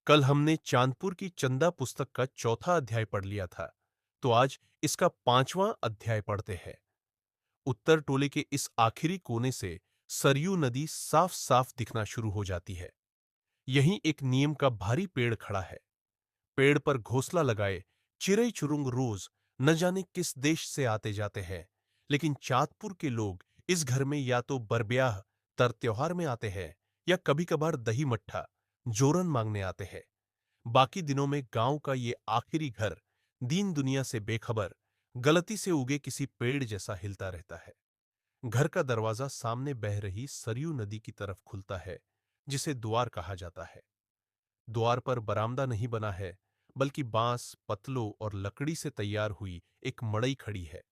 कल हमने चांदपुर की चंदा पुस्तक का चौथा अध्याय पढ़ लिया था, तो आज इसका पांचवां अध्याय पढ़ते हैं। उत्तर टोले के इस आखिरी कोने से सरयू नदी साफ साफ दिखना शुरू हो जाती है। यहीं एक नीम का भारी पेड़ खड़ा है। पेड़ पर घोंसला लगाए चिरई चुरुंग रोज न जाने किस देश से आते जाते हैं, लेकिन चांदपुर के लोग इस घर में या तो बरब्याह तर त्योहार में आते हैं या कभी कभार दही मट्ठा जोरन मांगने आते हैं। बाकी दिनों में गांव का ये आखिरी घर दीन दुनिया से बेखबर गलती से उगे किसी पेड़ जैसा हिलता रहता है। घर का दरवाजा सामने बह रही सरयू नदी की तरफ खुलता है, जिसे द्वार कहा जाता है। द्वार पर बरामदा नहीं बना है, बल्कि बांस पतलों और लकड़ी से तैयार हुई एक मड़ई खड़ी है,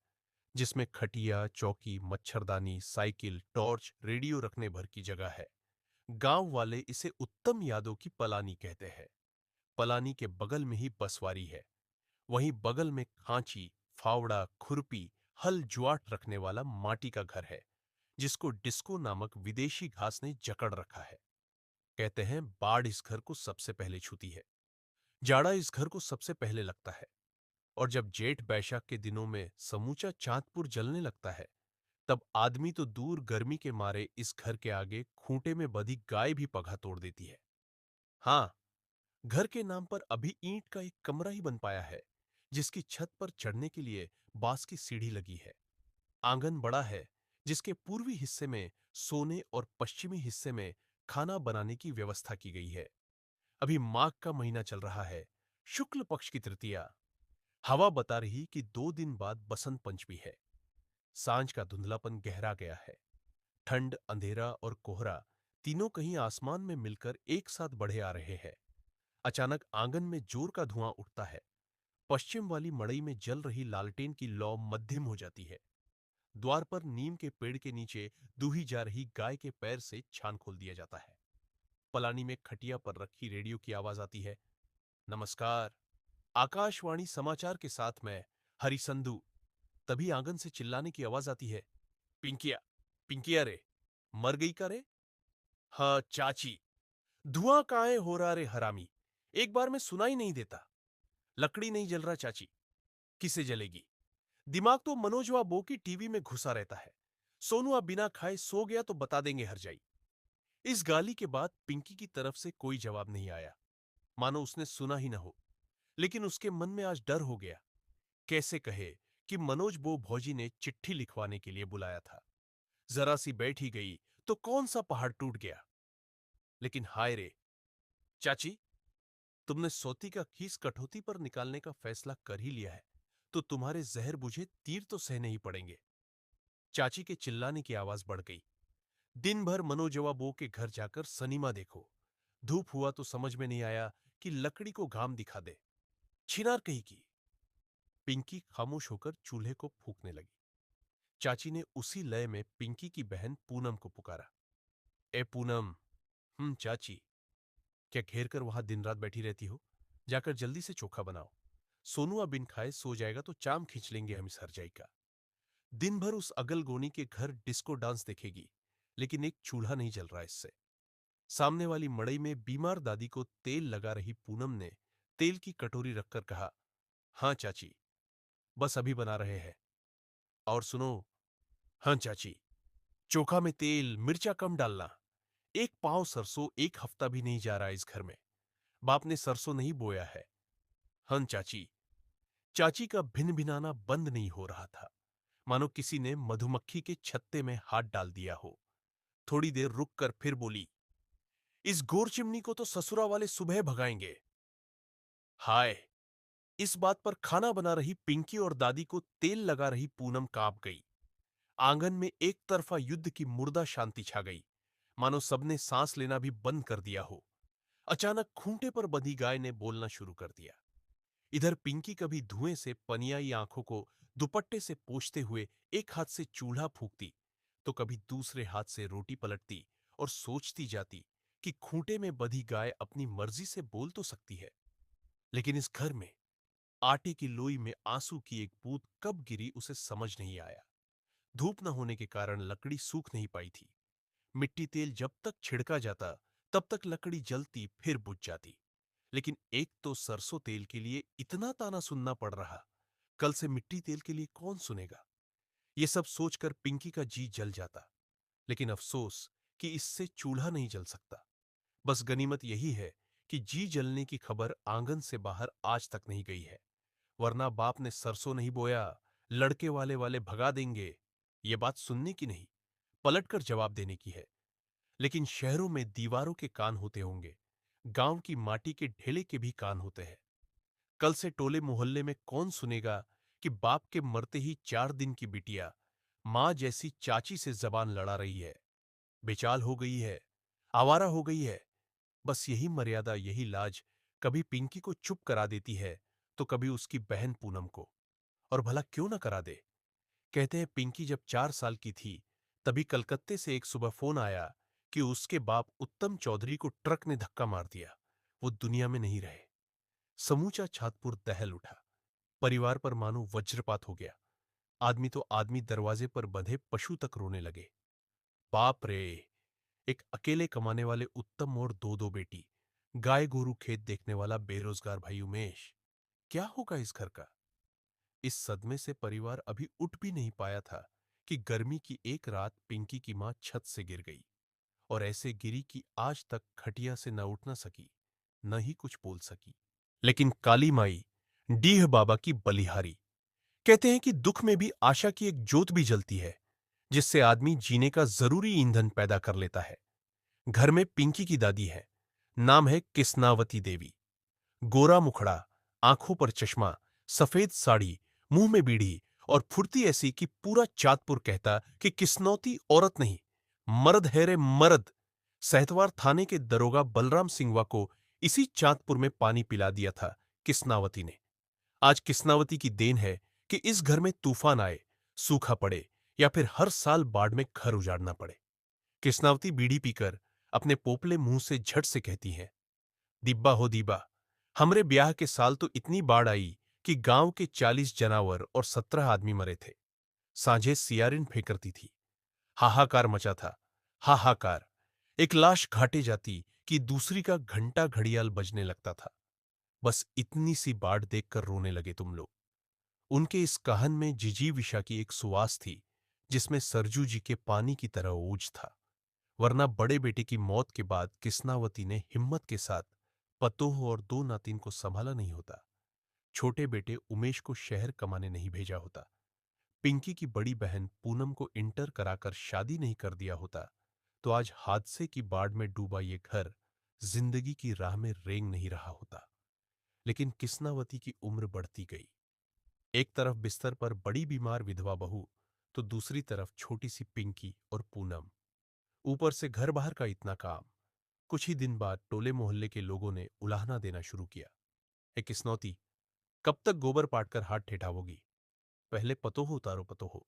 जिसमें खटिया चौकी मच्छरदानी साइकिल टॉर्च रेडियो रखने भर की जगह है। गांव वाले इसे उत्तम यादों की पलानी कहते हैं। पलानी के बगल में ही बसवारी है। वहीं बगल में खांची फावड़ा खुरपी हल जुआट रखने वाला माटी का घर है, जिसको डिस्को नामक विदेशी घास ने जकड़ रखा है। कहते हैं बाढ़ इस घर को सबसे पहले छूती है, जाड़ा इस घर को सबसे पहले लगता है, और जब जेठ बैशाख के दिनों में समूचा चांदपुर जलने लगता है, तब आदमी तो दूर गर्मी के मारे इस घर के आगे खूंटे में बंधी गाय भी पगहा तोड़ देती है। हाँ, घर के नाम पर अभी ईंट का एक कमरा ही बन पाया है, जिसकी छत पर चढ़ने के लिए बांस की सीढ़ी लगी है। आंगन बड़ा है, जिसके पूर्वी हिस्से में सोने और पश्चिमी हिस्से में खाना बनाने की व्यवस्था की गई है। अभी माघ का महीना चल रहा है, शुक्ल पक्ष की तृतीया। हवा बता रही कि 2 दिन बाद बसंत पंचमी है। सांझ का धुंधलापन गहरा गया है। ठंड अंधेरा और कोहरा तीनों कहीं आसमान में मिलकर एक साथ बढ़े आ रहे हैं। अचानक आंगन में जोर का धुआं उठता है। पश्चिम वाली मड़ई में जल रही लालटेन की लौ मध्यम हो जाती है। द्वार पर नीम के पेड़ के नीचे दूही जा रही गाय के पैर से छान खोल दिया जाता है। पलानी में खटिया पर रखी रेडियो की आवाज आती है। नमस्कार, आकाशवाणी समाचार के साथ मैं हरिसंधु। तभी आंगन से चिल्लाने की आवाज आती है। पिंकिया, पिंकिया रे, मर गई का रे? हाँ चाची। धुआं काहे हो रहा रे हरामी? एक बार में सुनाई नहीं देता। लकड़ी नहीं जल रहा चाची, किसे जलेगी? दिमाग तो मनोजवा बो की टीवी में घुसा रहता है। सोनू अब बिना खाए सो गया तो बता देंगे हरजाई। इस गाली के बाद पिंकी की तरफ से कोई जवाब नहीं आया, मानो उसने सुना ही न हो। लेकिन उसके मन में आज डर हो गया। कैसे कहे कि मनोज बो भौजी ने चिट्ठी लिखवाने के लिए बुलाया था। जरा सी बैठ ही गई तो कौन सा पहाड़ टूट गया। लेकिन हाय रे चाची, तुमने सोती का खीस कठौती पर निकालने का फैसला कर ही लिया है, तो तुम्हारे जहर बुझे तीर तो सहने ही पड़ेंगे। चाची के चिल्लाने की आवाज बढ़ गई। दिन भर मनोजवा बो के घर जाकर सनीमा देखो। धूप हुआ तो समझ में नहीं आया कि लकड़ी को घाम दिखा दे। छिनार कही की। पिंकी खामोश होकर चूल्हे को फूंकने लगी। चाची ने उसी लय में पिंकी की बहन पूनम को पुकारा। ए पूनम। चाची। क्या घेर कर वहां दिन रात बैठी रहती हो? जाकर जल्दी से चोखा बनाओ। सोनुआ बिन खाए सो जाएगा तो चाम खींच लेंगे हम इस हरजाई का। दिन भर उस अगलगोनी के घर डिस्को डांस देखेगी, लेकिन एक चूल्हा नहीं जल रहा इससे। सामने वाली मड़ई में बीमार दादी को तेल लगा रही पूनम ने तेल की कटोरी रखकर कहा। हाँ चाची, बस अभी बना रहे हैं। और सुनो। हाँ चाची, चोखा में तेल मिर्चा कम डालना। एक पाव सरसों एक हफ्ता भी नहीं जा रहा इस घर में। बाप ने सरसों नहीं बोया है। हाँ चाची। चाची का भिन भिनाना बंद नहीं हो रहा था, मानो किसी ने मधुमक्खी के छत्ते में हाथ डाल दिया हो। थोड़ी देर रुक कर फिर बोली। इस गोर चिमनी को तो ससुरा वाले सुबह भगाएंगे। हाय। इस बात पर खाना बना रही पिंकी और दादी को तेल लगा रही पूनम कांप गई। आंगन में एक तरफा युद्ध की मुर्दा शांति छा गई, मानो सबने सांस लेना भी बंद कर दिया हो। अचानक खूंटे पर बंधी गाय ने बोलना शुरू कर दिया। इधर पिंकी कभी धुएं से पनियाई आंखों को दुपट्टे से पोंछते हुए एक हाथ से चूल्हा फूंकती, तो कभी दूसरे हाथ से रोटी पलटती और सोचती जाती कि खूंटे में बंधी गाय अपनी मर्जी से बोल तो सकती है, लेकिन इस घर में आटे की लोई में आंसू की एक बूंद कब गिरी उसे समझ नहीं आया। धूप न होने के कारण लकड़ी सूख नहीं पाई थी। मिट्टी तेल जब तक छिड़का जाता, तब तक लकड़ी जलती फिर बुझ जाती। लेकिन एक तो सरसों तेल के लिए इतना ताना सुनना पड़ रहा, कल से मिट्टी तेल के लिए कौन सुनेगा? ये सब सोचकर पिंकी का जी जल जाता। लेकिन अफसोस कि इससे चूल्हा नहीं जल सकता। बस गनीमत यही है कि जी जलने की खबर आंगन से बाहर आज तक नहीं गई है। वरना बाप ने सरसों नहीं बोया, लड़के वाले वाले भगा देंगे। ये बात सुनने की नहीं, पलटकर जवाब देने की है। लेकिन शहरों में दीवारों के कान होते होंगे, गांव की माटी के ढेले के भी कान होते हैं। कल से टोले मोहल्ले में कौन सुनेगा कि बाप के मरते ही 4 दिन की बिटिया मां जैसी चाची से जबान लड़ा रही है, बेचाल हो गई है, आवारा हो गई है। बस यही मर्यादा, यही लाज कभी पिंकी को चुप करा देती है तो कभी उसकी बहन पूनम को। और भला क्यों ना करा दे। कहते हैं पिंकी जब 4 साल की थी तभी कलकत्ते से एक सुबह फोन आया कि उसके बाप उत्तम चौधरी को ट्रक ने धक्का मार दिया, वो दुनिया में नहीं रहे। समूचा छातपुर दहल उठा, परिवार पर मानो वज्रपात हो गया। आदमी तो आदमी, दरवाजे पर बंधे पशु तक रोने लगे। बाप रे! एक अकेले कमाने वाले उत्तम और दो दो बेटी, गाय गोरू खेत देखने वाला बेरोजगार भाई उमेश, क्या होगा इस घर का? इस सदमे से परिवार अभी उठ भी नहीं पाया था कि गर्मी की एक रात पिंकी की मां छत से गिर गई, और ऐसे गिरी कि आज तक खटिया से न उठ न सकी, न ही कुछ बोल सकी। लेकिन काली माई, डीह बाबा की बलिहारी। कहते हैं कि दुख में भी आशा की एक ज्योत भी जलती है, जिससे आदमी जीने का जरूरी ईंधन पैदा कर लेता है। घर में पिंकी की दादी है, नाम है किस्नावती देवी। गोरा मुखड़ा, आंखों पर चश्मा, सफेद साड़ी, मुंह में बीड़ी और फुर्ती ऐसी कि पूरा चाँदपुर कहता कि किस्नौती औरत नहीं, मर्द है रे मर्द। सहतवार थाने के दरोगा बलराम सिंहवा को इसी चाँदपुर में पानी पिला दिया था किस्नावती ने। आज किस्नावती की देन है कि इस घर में तूफान आए, सूखा पड़े या फिर हर साल बाढ़ में घर उजाड़ना पड़े। किस्नावती बीड़ी पीकर अपने पोपले मुंह से झट से कहती है, दिब्बा हो दीबा, हमरे ब्याह के साल तो इतनी बाढ़ आई कि गांव के 40 जनावर और 17 आदमी मरे थे। सांझे सियारिन फेंकरती थी। हाहाकार मचा था, हाहाकार। एक लाश घाटे जाती कि दूसरी का घंटा घड़ियाल बजने लगता था। बस इतनी सी बाढ़ देखकर रोने लगे तुम लोग। उनके इस कहन में जिजीविषा की एक सुवास थी, जिसमें सरजू जी के पानी की तरह ओज था। वरना बड़े बेटे की मौत के बाद किस्नावती ने हिम्मत के साथ पतोह और दो नातिन को संभाला नहीं होता। छोटे बेटे उमेश को शहर कमाने नहीं भेजा होता। पिंकी की बड़ी बहन पूनम को इंटर कराकर शादी नहीं कर दिया होता, तो आज हादसे की बाढ़ में डूबा ये घर जिंदगी की राह में रेंग नहीं रहा होता। लेकिन किस्नावती की उम्र बढ़ती गई। एक तरफ बिस्तर पर बड़ी बीमार विधवा बहू, तो दूसरी तरफ छोटी सी पिंकी और पूनम। ऊपर से घर बाहर का इतना काम। कुछ ही दिन बाद टोले मोहल्ले के लोगों ने उलाहना देना शुरू किया। ए किस्नौती, कब तक गोबर पाटकर हाथ ठेठाओगी? पहले पतोह उतारो पतोह।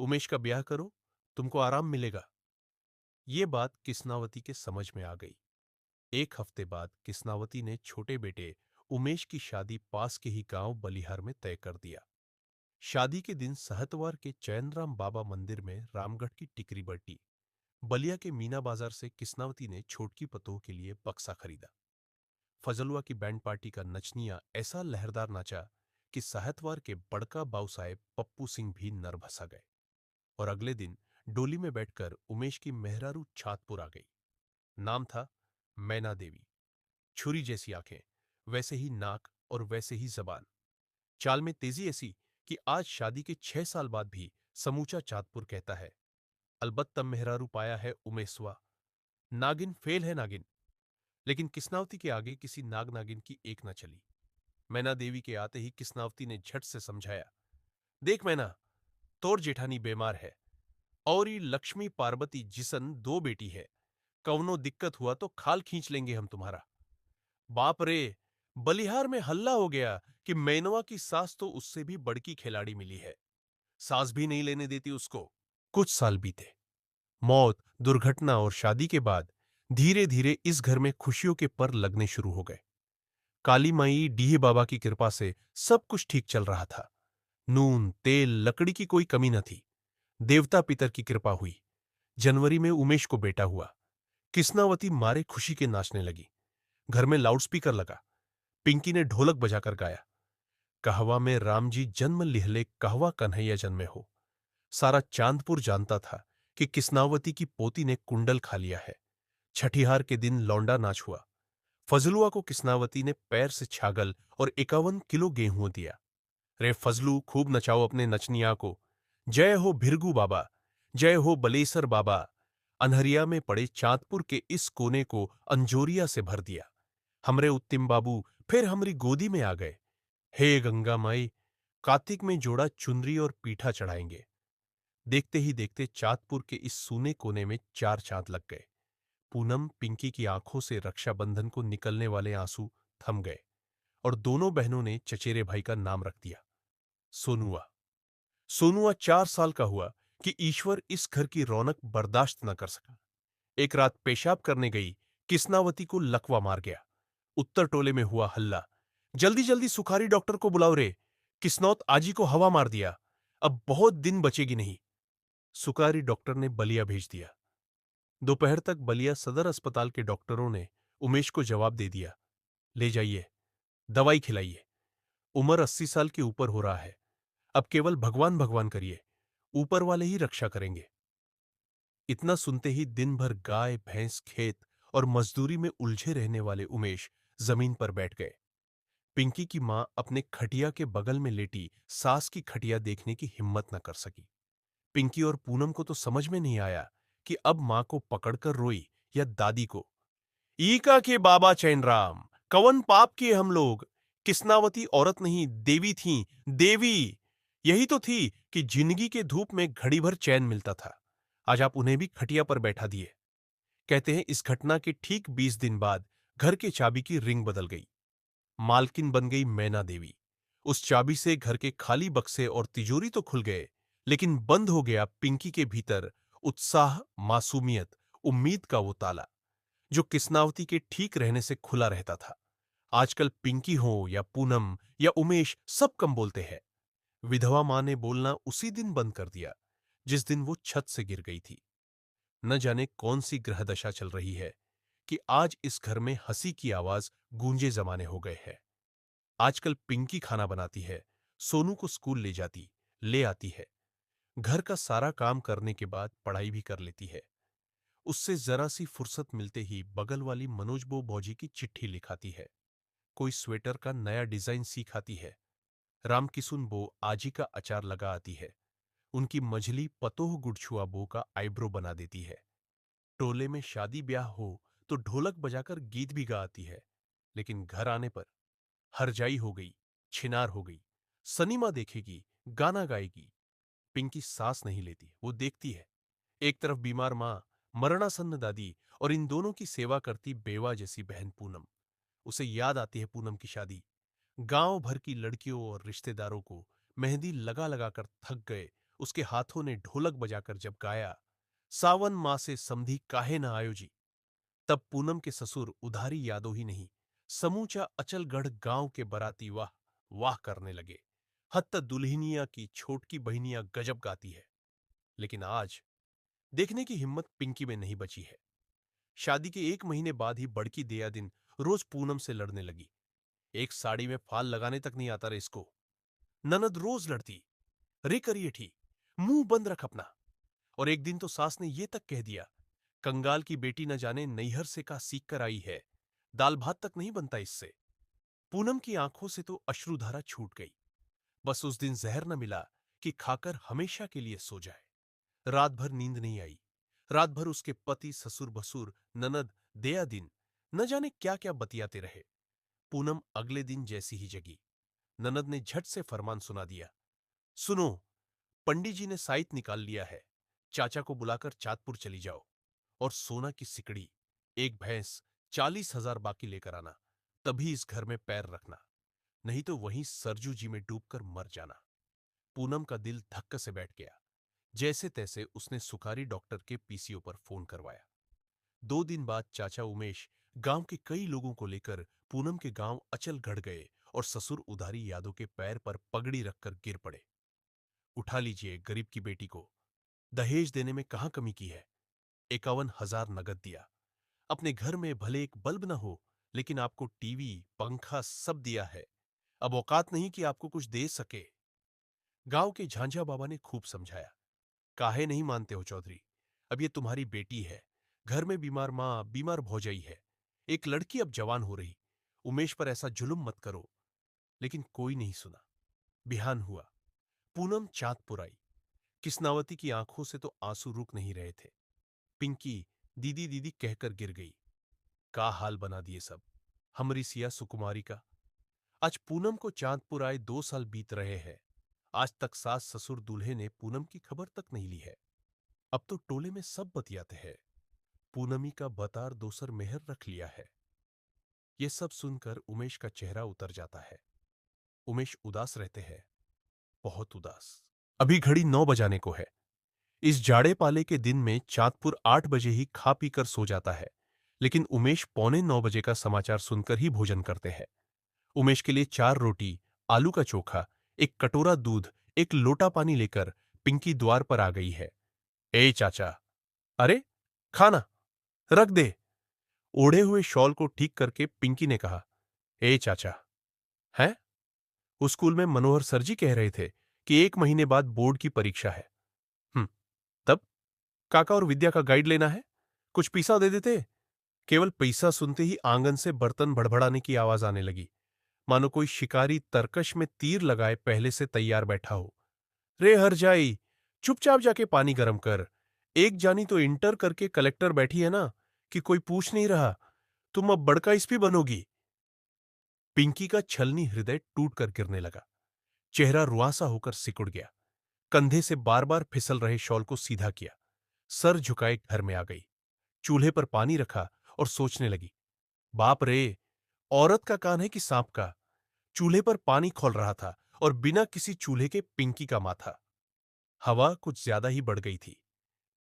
उमेश का ब्याह करो, तुमको आराम मिलेगा। ये बात किस्नावती के समझ में आ गई। एक हफ्ते बाद किस्नावती ने छोटे बेटे उमेश की शादी पास के ही गांव बलिहार में तय कर दिया। शादी के दिन सहतवार के चैनराम बाबा मंदिर में रामगढ़ की टिकरी बटी। बलिया के मीना बाजार से किस्नावती ने छोटकी पतोह के लिए बक्सा खरीदा। फजलुआ की बैंड पार्टी का नचनिया ऐसा लहरदार नाचा कि साहतवार के बड़का बाऊ साहेब पप्पू सिंह भी नरभसा गए। और अगले दिन डोली में बैठकर उमेश की मेहरारू छातपुर आ गई। नाम था मैना देवी। छुरी जैसी आंखें, वैसे ही नाक और वैसे ही जबान। चाल में तेजी ऐसी कि आज शादी के 6 साल बाद भी समूचा चाँदपुर कहता है, अलबत्ता मेहरारू पाया है उमेशवा। नागिन फेल है नागिन। लेकिन किस्नावती के आगे किसी नाग नागिन की एक न चली। मैना देवी के आते ही किस्नावती ने झट से समझाया, देख मैना, तोर जेठानी बीमार है और ये लक्ष्मी पार्वती जिसन 2 बेटी है। कवनो दिक्कत हुआ तो खाल खींच लेंगे हम तुम्हारा। बाप रे! बलिहार में हल्ला हो गया कि मैनवा की सास तो उससे भी बड़की खिलाड़ी मिली है। सास भी नहीं लेने देती उसको। कुछ साल बीते। मौत, दुर्घटना और शादी के बाद धीरे धीरे इस घर में खुशियों के पर लगने शुरू हो गए। काली माई डीह बाबा की कृपा से सब कुछ ठीक चल रहा था। नून, तेल, लकड़ी की कोई कमी न थी। देवता पितर की कृपा हुई। जनवरी में उमेश को बेटा हुआ। किस्नावती मारे खुशी के नाचने लगी। घर में लाउडस्पीकर लगा। पिंकी ने ढोलक बजाकर गाया, कहवा में राम जी जन्म लिहले, कहवा कन्हैया जन्मे हो। सारा चांदपुर जानता था कि किस्नावती की पोती ने कुंडल खा लिया है। छठीहार के दिन लौंडा नाच हुआ। फजलुआ को किस्नावती ने पैर से छागल और 51 किलो गेहूं दिया। रे फजलू, खूब नचाओ अपने नचनिया को। जय हो भिरगू बाबा, जय हो बलेसर बाबा। अनहरिया में पड़े चांदपुर के इस कोने को अंजोरिया से भर दिया। हमरे उत्तिम बाबू फिर हमरी गोदी में आ गए। हे गंगा माई, कार्तिक में जोड़ा चुनरी और पीठा चढ़ाएंगे। देखते ही देखते चांदपुर के इस सूने कोने में 4 चांद लग गए। पूनम पिंकी की आंखों से रक्षाबंधन को निकलने वाले आंसू थम गए और दोनों बहनों ने चचेरे भाई का नाम रख दिया, सोनुआ। सोनुआ 4 साल का हुआ कि ईश्वर इस घर की रौनक बर्दाश्त न कर सका। एक रात पेशाब करने गई किस्नावती को लकवा मार गया। उत्तर टोले में हुआ हल्ला, जल्दी जल्दी सुखारी डॉक्टर को बुलाओ रे, किस्नौत आजी को हवा मार दिया, अब बहुत दिन बचेगी नहीं। सुखारी डॉक्टर ने बलिया भेज दिया। दोपहर तक बलिया सदर अस्पताल के डॉक्टरों ने उमेश को जवाब दे दिया, ले जाइए, दवाई खिलाइए। उम्र 80 साल के ऊपर हो रहा है, अब केवल भगवान भगवान करिए, ऊपर वाले ही रक्षा करेंगे। इतना सुनते ही दिन भर गाय भैंस खेत और मजदूरी में उलझे रहने वाले उमेश जमीन पर बैठ गए। पिंकी की मां अपने खटिया के बगल में लेटी सास की खटिया देखने की हिम्मत न कर सकी। पिंकी और पूनम को तो समझ में नहीं आया कि अब मां को पकड़कर रोई या दादी को। ईका के बाबा चैनराम, कवन पाप किए हम लोग। किस्नावती औरत नहीं, देवी थी, देवी। यही तो थी कि जिंदगी के धूप में घड़ी भर चैन मिलता था। आज आप उन्हें भी खटिया पर बैठा दिए। कहते हैं इस घटना के ठीक 20 दिन बाद घर के चाबी की रिंग बदल गई। मालकिन बन गई मैना देवी। उस चाबी से घर के खाली बक्से और तिजोरी तो खुल गए, लेकिन बंद हो गया पिंकी के भीतर उत्साह, मासूमियत, उम्मीद का वो ताला, जो किस्नावती के ठीक रहने से खुला रहता था। आजकल पिंकी हो या पूनम या उमेश, सब कम बोलते हैं। विधवा मां ने बोलना उसी दिन बंद कर दिया जिस दिन वो छत से गिर गई थी। न जाने कौन सी ग्रहदशा चल रही है कि आज इस घर में हंसी की आवाज गूंजे जमाने हो गए हैं। आजकल पिंकी खाना बनाती है, सोनू को स्कूल ले जाती, ले आती है। घर का सारा काम करने के बाद पढ़ाई भी कर लेती है। उससे जरा सी फुर्सत मिलते ही बगल वाली मनोजबो बौजी की चिट्ठी लिखाती है। कोई स्वेटर का नया डिजाइन सीख आती है। रामकिसुन बो आजी का अचार लगा आती है। उनकी मझली पतोह गुड़छुआ बो का आईब्रो बना देती है। टोले में शादी ब्याह हो तो ढोलक बजाकर गीत भी गा आती है। लेकिन घर आने पर हरजाई हो गई, छिनार हो गई। सनीमा देखेगी, गाना गाएगी। पिंकी सांस नहीं लेती, वो देखती है। एक तरफ बीमार मां, मरणासन्न दादी और इन दोनों की सेवा करती बेवा जैसी बहन पूनम। उसे याद आती है पूनम की शादी। गांव भर की लड़कियों और रिश्तेदारों को मेहंदी लगा लगा कर थक गए उसके हाथों ने ढोलक बजाकर जब गाया, सावन मां से समधी काहे न आयो जी। तब पूनम के ससुर उधारी यादव ही नहीं, समूचा अचलगढ़ गांव के बराती वाह वाह करने लगे। हत्त दुल्हनिया की छोटकी बहनिया गजब गाती है। लेकिन आज देखने की हिम्मत पिंकी में नहीं बची है। शादी के 1 महीने बाद ही बड़की दया दिन रोज पूनम से लड़ने लगी। एक साड़ी में फाल लगाने तक नहीं आता रे इसको। ननद रोज लड़ती, रे करिए ठी, मुंह बंद रख अपना। और एक दिन तो सास ने यह तक कह दिया, कंगाल की बेटी न जाने नैहर से का सीख कर आई है, दाल भात तक नहीं बनता इससे। पूनम की आंखों से तो अश्रुधारा छूट गई। बस उस दिन जहर न मिला कि खाकर हमेशा के लिए सो जाए। रात भर नींद नहीं आई। रात भर उसके पति, ससुर भसुर, ननद, दया दिन न जाने क्या क्या बतियाते रहे। पूनम अगले दिन जैसी ही जगी। ननद ने झट से फरमान सुना दिया, सुनो, पंडित जी ने साइत निकाल लिया है, चाचा को बुलाकर चाँदपुर चली जाओ और सोना की सिकड़ी, एक भैंस, 40,000 बाकी लेकर आना। तभी इस घर में पैर रखना, नहीं तो वहीं सरजू जी में डूबकर मर जाना। पूनम का दिल धक्के से बैठ गया। जैसे तैसे उसने सुखारी डॉक्टर के पीसीओ पर फोन करवाया। 2 दिन बाद चाचा उमेश गांव के कई लोगों को लेकर पूनम के गांव अचलगढ़ गए और ससुर उधारी यादव के पैर पर पगड़ी रखकर गिर पड़े। उठा लीजिए गरीब की बेटी को, दहेज देने में कहां कमी की है। 51,000 नगद दिया। अपने घर में भले एक बल्ब न हो, लेकिन आपको टीवी, पंखा सब दिया है। अब औकात नहीं कि आपको कुछ दे सके। गांव के झांझा बाबा ने खूब समझाया। काहे नहीं मानते हो चौधरी? अब ये तुम्हारी बेटी है। घर में बीमार माँ, बीमार भौजाई है। एक लड़की अब जवान हो रही। उमेश पर ऐसा जुल्म मत करो। लेकिन कोई नहीं सुना। बिहान हुआ। पूनम चांदपुर आई। किस्नावती की आंखों से तो आंसू रुक नहीं रहे थे। पिंकी दीदी दीदी कहकर गिर गई। का हाल बना दिए सब। हमरी सिया सुकुमारी का। आज पूनम को चांदपुर आए 2 साल बीत रहे हैं। आज तक सास ससुर दूल्हे ने पूनम की खबर तक नहीं ली है। अब तो टोले में सब बतियाते हैं। पूनमी का बतार दोसर मेहर रख लिया है। ये सब सुनकर उमेश का चेहरा उतर जाता है। उमेश उदास रहते हैं। बहुत उदास। अभी घड़ी 9 बजाने को है। इस जाड़े पाले के दिन में चांदपुर 8 बजे ही खा पीकर सो जाता है। लेकिन उमेश पौने 9 बजे का समाचार सुनकर ही भोजन करते हैं। उमेश के लिए 4 रोटी, आलू का चोखा, एक कटोरा दूध, एक लोटा पानी लेकर पिंकी द्वार पर आ गई है। ए चाचा। अरे खाना रख दे। ओढ़े हुए शॉल को ठीक करके पिंकी ने कहा। ए चाचा। है? उस स्कूल में मनोहर सर जी कह रहे थे कि 1 महीने बाद बोर्ड की परीक्षा है। तब काका और विद्या का गाइड लेना है। कुछ पैसा दे देते। केवल पैसा सुनते ही आंगन से बर्तन भड़बड़ाने की आवाज आने लगी, मानो कोई शिकारी तरकश में तीर लगाए पहले से तैयार बैठा हो। रे हरजाई, चुपचाप जाके पानी गरम कर। एक जानी तो इंटर करके कलेक्टर बैठी है ना, कि कोई पूछ नहीं रहा। तुम अब बड़का इस्पी बनोगी। पिंकी का छलनी हृदय टूट कर गिरने लगा। चेहरा रुआंसा होकर सिकुड़ गया। कंधे से बार बार फिसल रहे शॉल को सीधा किया। सर झुकाए घर में आ गई। चूल्हे पर पानी रखा और सोचने लगी। बाप रे, औरत का कान है कि सांप का। चूल्हे पर पानी खौल रहा था और बिना किसी चूल्हे के पिंकी का माथा। हवा कुछ ज्यादा ही बढ़ गई थी।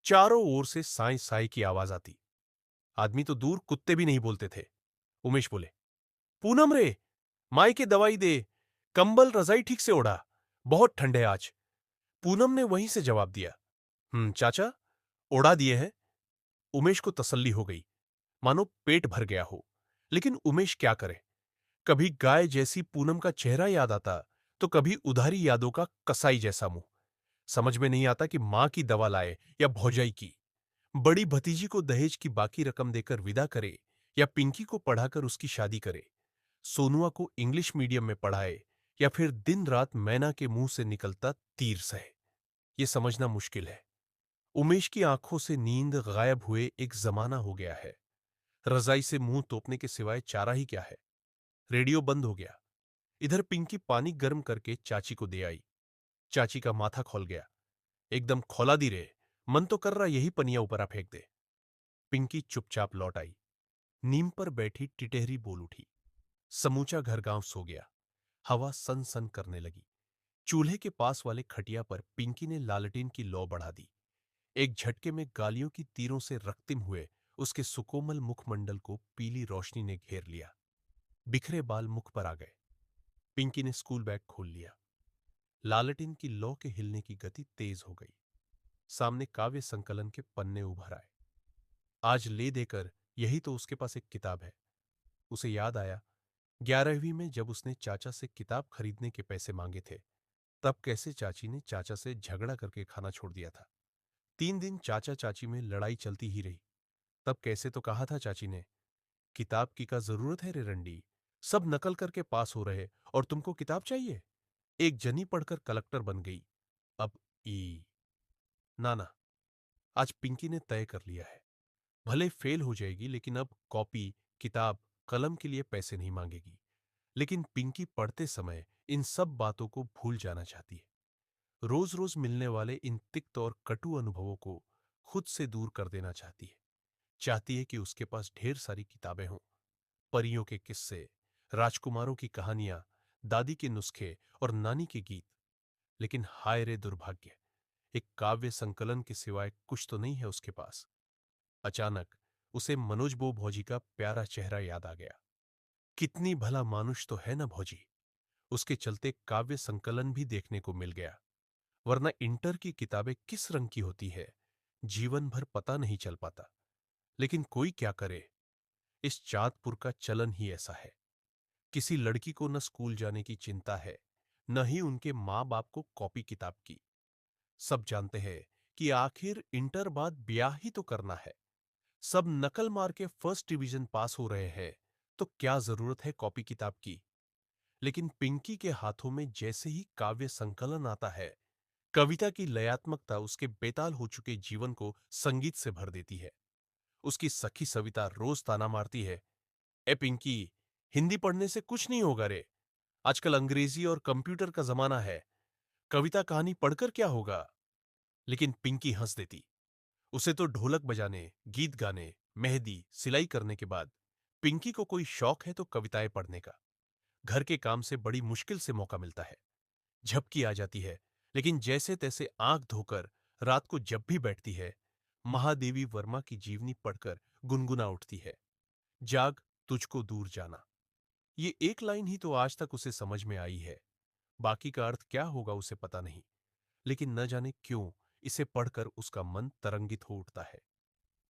चारों ओर से साई साई की आवाज आती। आदमी तो दूर कुत्ते भी नहीं बोलते थे। उमेश बोले। पूनम रे, माई के दवाई दे। कंबल रजाई ठीक से ओढ़ा। बहुत ठंड है आज। पूनम ने वहीं से जवाब दिया। चाचा, ओढ़ा दिए हैं। उमेश को तसल्ली हो गई, मानो पेट भर गया हो। लेकिन उमेश क्या करे? कभी गाय जैसी पूनम का चेहरा याद आता, तो कभी उधारी यादों का कसाई जैसा मुंह। समझ में नहीं आता कि मां की दवा लाए या भौजाई की। बड़ी भतीजी को दहेज की बाकी रकम देकर विदा करे या पिंकी को पढ़ाकर उसकी शादी करे। सोनुआ को इंग्लिश मीडियम में पढ़ाए या फिर दिन रात मैना के मुंह से निकलता तीर सहे। ये समझना मुश्किल है। उमेश की आंखों से नींद गायब हुए एक जमाना हो गया है। रजाई से मुंह तोपने के सिवाय चारा ही क्या है। रेडियो बंद हो गया। इधर पिंकी पानी गर्म करके चाची को दे आई। चाची का माथा खोल गया। एकदम खौला दी रे। मन तो कर रहा यही पनिया ऊपर फेंक दे। पिंकी चुपचाप लौट आई। नीम पर बैठी टिटेहरी बोल उठी। समूचा घर गांव सो गया। हवा सन सन करने लगी। चूल्हे के पास वाले खटिया पर पिंकी ने लालटेन की लौ बढ़ा दी। एक झटके में गालियों की तीरों से रक्तिम हुए उसके सुकोमल मुखमंडल को पीली रोशनी ने घेर लिया। बिखरे बाल मुख पर आ गए। पिंकी ने स्कूल बैग खोल लिया। लालटेन की लौ के हिलने की गति तेज हो गई। सामने काव्य संकलन के पन्ने उभर आए। आज ले देकर यही तो उसके पास एक किताब है। उसे याद आया, 11वीं में जब उसने चाचा से किताब खरीदने के पैसे मांगे थे, तब कैसे चाची ने चाचा से झगड़ा करके खाना छोड़ दिया था। 3 दिन चाचा चाची में लड़ाई चलती ही रही। तब कैसे तो कहा था चाची ने, किताब की का जरूरत है रे रंडी। सब नकल करके पास हो रहे और तुमको किताब चाहिए। एक जनी पढ़कर कलेक्टर बन गई। अब ई ना ना, आज पिंकी ने तय कर लिया है। भले फेल हो जाएगी लेकिन अब कॉपी, किताब, कलम के लिए पैसे नहीं मांगेगी। लेकिन पिंकी पढ़ते समय इन सब बातों को भूल जाना चाहती है। रोज रोज मिलने वाले इन तिक्त और कटु अनुभवों को खुद से दूर कर देना चाहती है। चाहती है कि उसके पास ढेर सारी किताबें हों। परियों के किस्से, राजकुमारों की कहानियां, दादी के नुस्खे और नानी के गीत। लेकिन हाय रे दुर्भाग्य, एक काव्य संकलन के सिवाय कुछ तो नहीं है उसके पास। अचानक उसे मनोज बो भौजी का प्यारा चेहरा याद आ गया। कितनी भला मानुष तो है ना भौजी। उसके चलते काव्य संकलन भी देखने को मिल गया। वरना इंटर की किताबें किस रंग की होती है, जीवन भर पता नहीं चल पाता। लेकिन कोई क्या करे। इस चाँदपुर का चलन ही ऐसा है। किसी लड़की को न स्कूल जाने की चिंता है, न ही उनके माँ बाप को कॉपी किताब की। सब जानते हैं कि आखिर इंटर बाद ब्याह ही तो करना है। सब नकल मार के फर्स्ट डिवीजन पास हो रहे हैं, तो क्या जरूरत है कॉपी किताब की। लेकिन पिंकी के हाथों में जैसे ही काव्य संकलन आता है, कविता की लयात्मकता उसके बेताल हो चुके जीवन को संगीत से भर देती है। उसकी सखी सविता रोज ताना मारती है, ए पिंकी, हिंदी पढ़ने से कुछ नहीं होगा रे। आजकल अंग्रेजी और कंप्यूटर का जमाना है, कविता कहानी पढ़कर क्या होगा। लेकिन पिंकी हंस देती। उसे तो ढोलक बजाने, गीत गाने, मेहंदी, सिलाई करने के बाद पिंकी को कोई शौक है तो कविताएं पढ़ने का। घर के काम से बड़ी मुश्किल से मौका मिलता है, झपकी आ जाती है, लेकिन जैसे तैसे आंख धोकर रात को जब भी बैठती है, महादेवी वर्मा की जीवनी पढ़कर गुनगुना उठती है, जाग तुझको दूर जाना। ये एक लाइन ही तो आज तक उसे समझ में आई है। बाकी का अर्थ क्या होगा उसे पता नहीं, लेकिन न जाने क्यों इसे पढ़कर उसका मन तरंगित हो उठता है।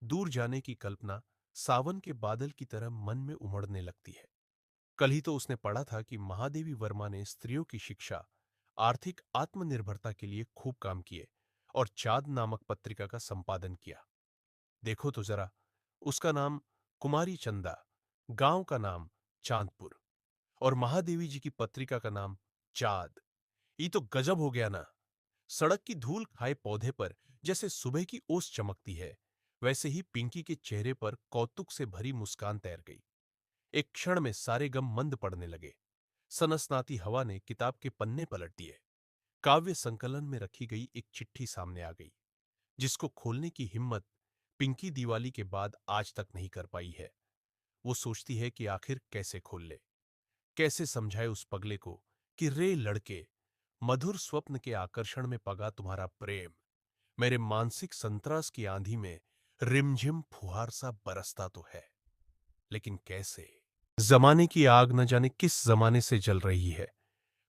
दूर जाने की कल्पना सावन के बादल की तरह मन में उमड़ने लगती है। कल ही तो उसने पढ़ा था कि महादेवी वर्मा ने स्त्रियों की शिक्षा, आर्थिक आत्मनिर्भरता के लिए खूब काम किए और चाँद नामक पत्रिका का संपादन किया। देखो तो जरा, उसका नाम कुमारी चंदा, गांव का नाम चांदपुर, और महादेवी जी की पत्रिका का नाम चाँद। ये तो गजब हो गया ना। सड़क की धूल खाए पौधे पर जैसे सुबह की ओस चमकती है, वैसे ही पिंकी के चेहरे पर कौतुक से भरी मुस्कान तैर गई। एक क्षण में सारे गम मंद पड़ने लगे। सनसनाती हवा ने किताब के पन्ने पलट दिए। काव्य संकलन में रखी गई एक चिट्ठी सामने आ गई, जिसको खोलने की हिम्मत पिंकी दिवाली के बाद आज तक नहीं कर पाई है। वो सोचती है कि आखिर कैसे खोल ले, कैसे समझाए उस पगले को कि रे लड़के, मधुर स्वप्न के आकर्षण में पगा तुम्हारा प्रेम मेरे मानसिक संतरास की आंधी में रिमझिम फुहार सा बरसता तो है, लेकिन कैसे। जमाने की आग न जाने किस जमाने से जल रही है।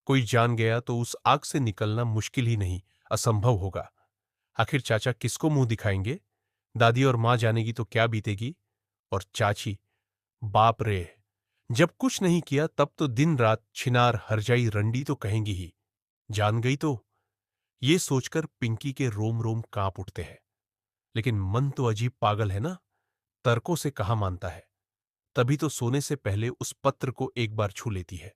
कोई जान गया तो उस आग से निकलना मुश्किल ही नहीं, असंभव होगा। आखिर चाचा किसको मुंह दिखाएंगे। दादी और मां जानेगी तो क्या बीतेगी। और चाची, बाप रे, जब कुछ नहीं किया तब तो दिन रात छिनार हरजाई रंडी तो कहेंगी ही, जान गई तो। ये सोचकर पिंकी के रोम रोम कांप उठते हैं। लेकिन मन तो अजीब पागल है ना, तर्कों से कहाँ मानता है। तभी तो सोने से पहले उस पत्र को एक बार छू लेती है,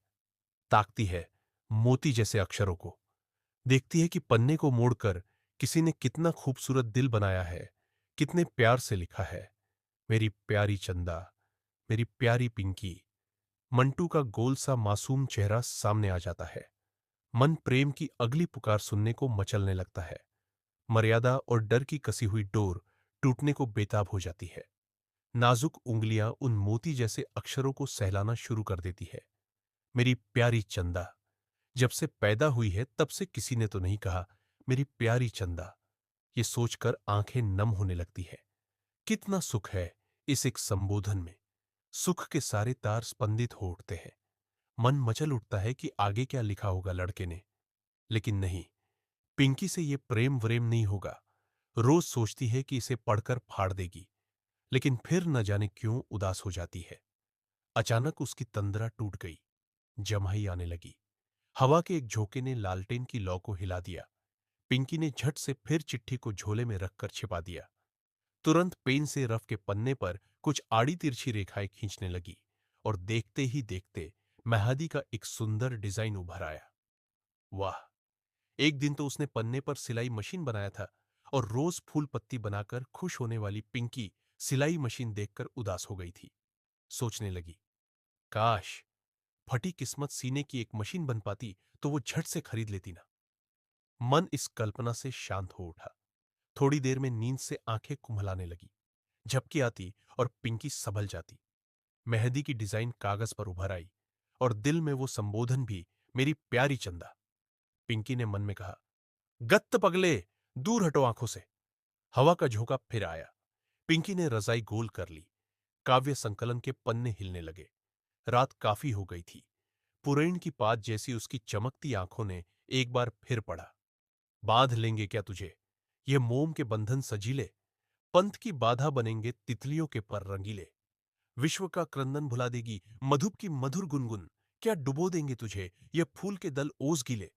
ताकती है मोती जैसे अक्षरों को, देखती है कि पन्ने को मोड़कर किसी ने कितना खूबसूरत दिल बनाया है, कितने प्यार से लिखा है, मेरी प्यारी चंदा, मेरी प्यारी पिंकी। मंटू का गोल सा मासूम चेहरा सामने आ जाता है। मन प्रेम की अगली पुकार सुनने को मचलने लगता है। मर्यादा और डर की कसी हुई डोर टूटने को बेताब हो जाती है। नाजुक उंगलियां उन मोती जैसे अक्षरों को सहलाना शुरू कर देती है। मेरी प्यारी चंदा, जब से पैदा हुई है तब से किसी ने तो नहीं कहा मेरी प्यारी चंदा। ये सोचकर आंखें नम होने लगती है। कितना सुख है इस एक संबोधन में। सुख के सारे तार स्पंदित हो उठते हैं। मन मचल उठता है कि आगे क्या लिखा होगा लड़के ने। लेकिन नहीं, पिंकी से ये प्रेम व्रेम नहीं होगा। रोज सोचती है कि इसे पढ़कर फाड़ देगी, लेकिन फिर न जाने क्यों उदास हो जाती है। अचानक उसकी तंद्रा टूट गई, जम्हाई आने लगी। हवा के एक झोंके ने लालटेन की लौ को हिला दिया। पिंकी ने झट से फिर चिट्ठी को झोले में रखकर छिपा दिया। तुरंत पेन से रफ के पन्ने पर कुछ आड़ी तिरछी रेखाएं खींचने लगी, और देखते ही देखते मेहंदी का एक सुंदर डिजाइन उभर आया। वाह! एक दिन तो उसने पन्ने पर सिलाई मशीन बनाया था, और रोज फूल पत्ती बनाकर खुश होने वाली पिंकी सिलाई मशीन देखकर उदास हो गई थी। सोचने लगी, काश फटी किस्मत सीने की एक मशीन बन पाती तो वो झट से खरीद लेती ना। मन इस कल्पना से शांत हो उठा। थोड़ी देर में नींद से आंखें कुम्हलाने लगी। झपकी आती और पिंकी संभल जाती। मेहंदी की डिजाइन कागज पर उभर आई, और दिल में वो संबोधन भी, मेरी प्यारी चंदा। पिंकी ने मन में कहा, गत्त पगले, दूर हटो आंखों से। हवा का झोंका फिर आया। पिंकी ने रजाई गोल कर ली। काव्य संकलन के पन्ने हिलने लगे। रात काफी हो गई थी। पुरैण की पात जैसी उसकी चमकती आंखों ने एक बार फिर पढ़ा। बांध लेंगे क्या तुझे ये मोम के बंधन सजीले, पंथ की बाधा बनेंगे तितलियों के पर रंगीले। विश्व का क्रंदन भुला देगी मधुप की मधुर गुनगुन। क्या डुबो देंगे तुझे ये फूल के दल ओस गिले।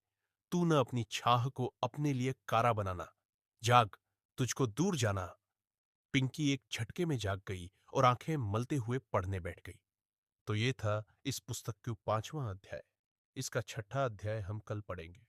तू न अपनी छाह को अपने लिए कारा बनाना। जाग, तुझको दूर जाना। पिंकी एक झटके में जाग गई और आंखें मलते हुए पढ़ने बैठ गई। तो ये था इस पुस्तक का 5वां अध्याय। इसका 6ठा अध्याय हम कल पढ़ेंगे।